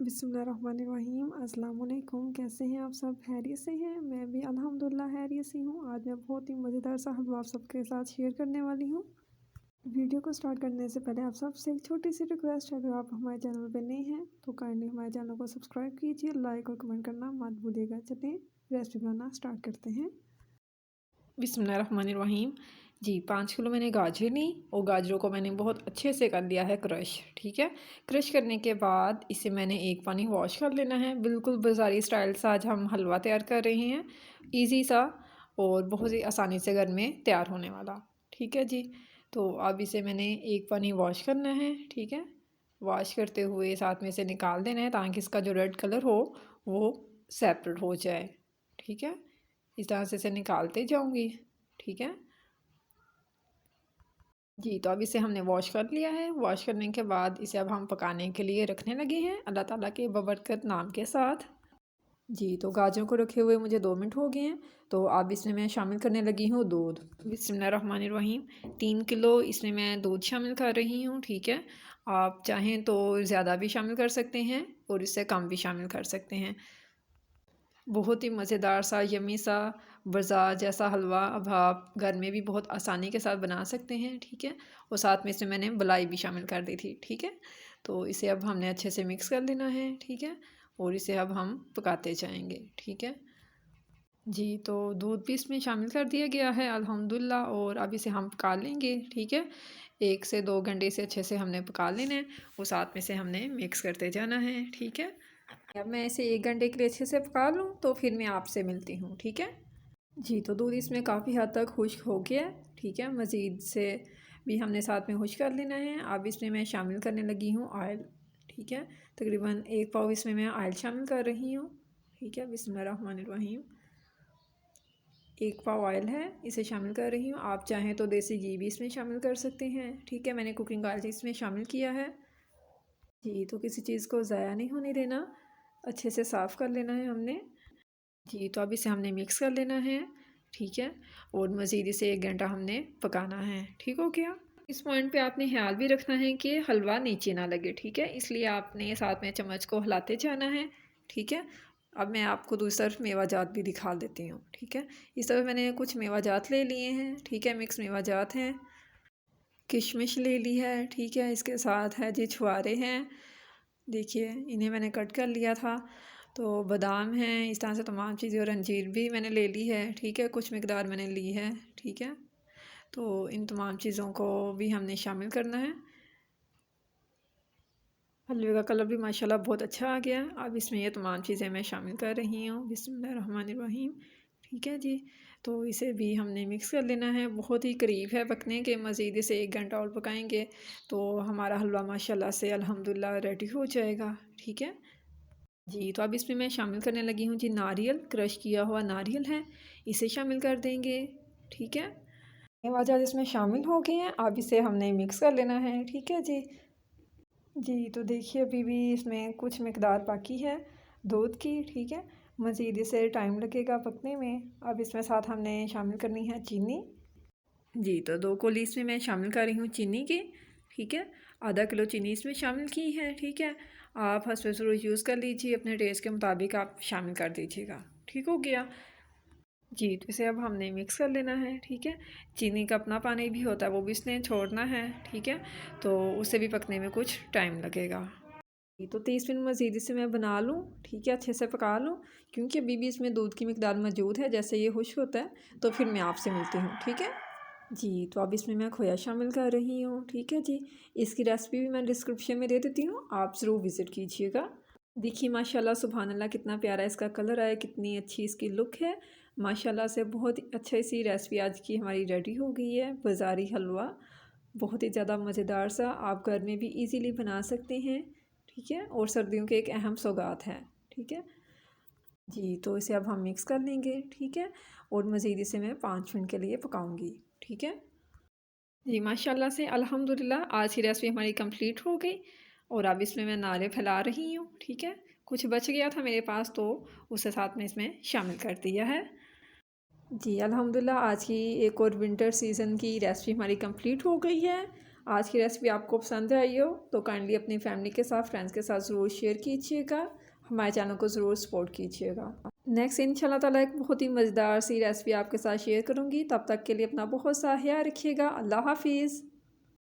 बिस्मिल्लाहिर्रहमानिर्रहीम। अस्सलाम वालेकुम। कैसे हैं आप सब? खैरियत से हैं? मैं भी अल्हम्दुलिल्लाह खैरियत से हूँ। आज मैं बहुत ही मज़ेदार सा हलवा आप सबके साथ शेयर करने वाली हूँ। वीडियो को स्टार्ट करने से पहले आप सबसे एक छोटी सी रिक्वेस्ट है, अगर आप हमारे चैनल पर नए हैं तो काइंडली हमारे चैनल को सब्सक्राइब कीजिए, लाइक और कमेंट करना मत भूलिएगा। चलिए रेसिपी बनाना स्टार्ट करते हैं। बिस्मिल्लाहिर्रहमानिर्रहीम। जी 5 किलो मैंने गाजर ली और गाजरों को मैंने बहुत अच्छे से कर लिया है क्रश। ठीक है, क्रश करने के बाद इसे मैंने एक पानी वॉश कर लेना है। बिल्कुल बाज़ारी स्टाइल से आज हम हलवा तैयार कर रहे हैं, इजी सा और बहुत ही आसानी से घर में तैयार होने वाला। ठीक है जी, तो अब इसे मैंने एक पानी वॉश करना है। ठीक है, वॉश करते हुए साथ में इसे निकाल देना है ताकि इसका जो रेड कलर हो वो सेपरेट हो जाए। ठीक है, इस तरह से इसे निकालते जाऊंगी। ठीक है जी, तो अब इसे हमने वॉश कर लिया है। वॉश करने के बाद इसे अब हम पकाने के लिए रखने लगे हैं अल्लाह ताला के बबरकत नाम के साथ। जी, तो गाजरों को रखे हुए मुझे 2 मिनट हो गए हैं। तो अब इसमें मैं शामिल करने लगी हूँ दूध। बिस्मिल्लाहिर्रहमानिर्रहीम। 3 किलो इसमें मैं दूध शामिल कर रही हूँ। ठीक है, आप चाहें तो ज़्यादा भी शामिल कर सकते हैं और इससे कम भी शामिल कर सकते हैं। बहुत ही मज़ेदार सा यम्मी सा बाज़ार जैसा हलवा अब आप घर में भी बहुत आसानी के साथ बना सकते हैं। ठीक है, और साथ में इसमें मैंने मलाई भी शामिल कर दी थी। ठीक है, तो इसे अब हमने अच्छे से मिक्स कर लेना है। ठीक है, और इसे अब हम पकाते जाएंगे। ठीक है जी, तो दूध भी इसमें शामिल कर दिया गया है अल्हम्दुलिल्लाह और अब इसे हम पका लेंगे। ठीक है, 1 से 2 घंटे से अच्छे से हमने पका लेना है और साथ में से हमने मिक्स करते जाना है। ठीक है, अब मैं इसे 1 घंटे के लिए अच्छे से पका लूँ तो फिर मैं आपसे मिलती हूँ। ठीक है जी, तो दूध इसमें काफ़ी हद तक खुश्क हो गया है। ठीक है, मज़ीद से भी हमने साथ में खुश्क कर लेना है। अब इसमें मैं शामिल करने लगी हूँ ऑयल। ठीक है, तकरीबन 1 पाव इसमें मैं ऑयल शामिल कर रही हूँ। ठीक है, बिस्मिल्लाहिर्रहमानिर्रहीम। 1 पाव ऑयल है, इसे शामिल कर रही हूँ। आप चाहें तो देसी घी भी इसमें शामिल कर सकते हैं। ठीक है, मैंने कुकिंग ऑयल इसमें शामिल किया है। जी, तो किसी चीज़ को ज़ाया नहीं होने देना, अच्छे से साफ़ कर लेना है हमने। जी, तो अब इसे हमने मिक्स कर लेना है। ठीक है, और मज़ीद इसे 1 घंटा हमने पकाना है। ठीक हो गया। इस पॉइंट पे आपने ख्याल भी रखना है कि हलवा नीचे ना लगे। ठीक है, इसलिए आपने साथ में चम्मच को हिलाते जाना है। ठीक है, अब मैं आपको दूसरी तरफ मेवा जात भी दिखा देती हूँ। ठीक है, इस तरफ मैंने कुछ मेवा जात ले लिए हैं। ठीक है, मिक्स मेवा जात हैं। किशमिश ले ली है। ठीक है, इसके साथ है जी छुआरे हैं, देखिए इन्हें मैंने कट कर लिया था। तो बादाम हैं, इस तरह से तमाम चीज़ें, और अंजीर भी मैंने ले ली है। ठीक है, कुछ मिकदार मैंने ली है। ठीक है, तो इन तमाम चीज़ों को भी हमने शामिल करना है। हलवे का कलर भी माशाल्लाह बहुत अच्छा आ गया। अब इसमें ये तमाम चीज़ें मैं शामिल कर रही हूँ। बिस्मिल्लाहिर्रहमानिर्रहीम। ठीक है जी, तो इसे भी हमने मिक्स कर लेना है। बहुत ही करीब है पकने के, मज़ीद इसे 1 घंटा और पकाएंगे तो हमारा हलवा माशाल्लाह से अल्हम्दुलिल्लाह रेडी हो जाएगा। ठीक है जी, तो अब इसमें मैं शामिल करने लगी हूँ जी नारियल, क्रश किया हुआ नारियल है, इसे शामिल कर देंगे। ठीक है, मेवा इसमें शामिल हो गए हैं। अब इसे हमने मिक्स कर लेना है। ठीक है जी। जी, तो देखिए अभी भी इसमें कुछ मिकदार बाकी है दूध की। ठीक है, मज़ीद इसे टाइम लगेगा पकने में। अब इसमें साथ हमने शामिल करनी है चीनी। जी, तो 2 कौली इसमें मैं शामिल कर रही हूँ चीनी की। ठीक है, आधा किलो चीनी इसमें शामिल की है। ठीक है, आप हस्बे ज़रूर यूज़ कर लीजिए, अपने टेस्ट के मुताबिक आप शामिल कर दीजिएगा। ठीक हो गया जी, तो इसे अब हमने मिक्स कर लेना है। ठीक है, चीनी का अपना पानी भी होता है, वो भी इसने छोड़ना है। ठीक है, तो उसे भी पकने में कुछ टाइम लगेगा। तो 30 मिनट मज़ीद इसे मैं बना लूँ। ठीक है, अच्छे से पका लूँ, क्योंकि अभी भी इसमें दूध की मिकदार मौजूद है। जैसे ये खुश्क होता है तो फिर मैं आपसे मिलती हूँ। ठीक है जी, तो अब इसमें मैं खोया शामिल कर रही हूँ। ठीक है जी, इसकी रेसिपी भी मैं डिस्क्रिप्शन में दे देती हूँ, आप ज़रूर विज़िट कीजिएगा। देखिए माशाल्लाह सुभान अल्लाह, कितना प्यारा इसका कलर आया, कितनी अच्छी इसकी लुक है माशाल्लाह से। बहुत ही अच्छा सी रेसिपी आज की हमारी रेडी हो गई है, बाज़ारी हलवा। बहुत ही ज़्यादा मज़ेदार सा, आप घर में भी इजीली बना सकते हैं। ठीक है, और सर्दियों के एक अहम सौगात है। ठीक है जी, तो इसे अब हम मिक्स कर लेंगे। ठीक है, और मज़ीद इसे मैं 5 मिनट के लिए पकाऊंगी। ठीक है जी, माशाल्लाह से अल्हम्दुलिल्लाह आज की रेसिपी हमारी कंप्लीट हो गई और अब इसमें मैं नारे फैला रही हूँ। ठीक है, कुछ बच गया था मेरे पास तो उसे साथ में इसमें शामिल कर दिया है। जी अल्हम्दुलिल्लाह आज की एक और विंटर सीज़न की रेसिपी हमारी कंप्लीट हो गई है। आज की रेसिपी आपको पसंद आई हो तो काइंडली अपनी फैमिली के साथ, फ्रेंड्स के साथ ज़रूर शेयर कीजिएगा। हमारे चैनल को ज़रूर सपोर्ट कीजिएगा। नेक्स्ट इंशाल्लाह ताला एक बहुत ही मज़ेदार सी रेसिपी आपके साथ शेयर करूँगी। तब तक के लिए अपना बहुत सा ख्याल रखिएगा। अल्लाह हाफिज़।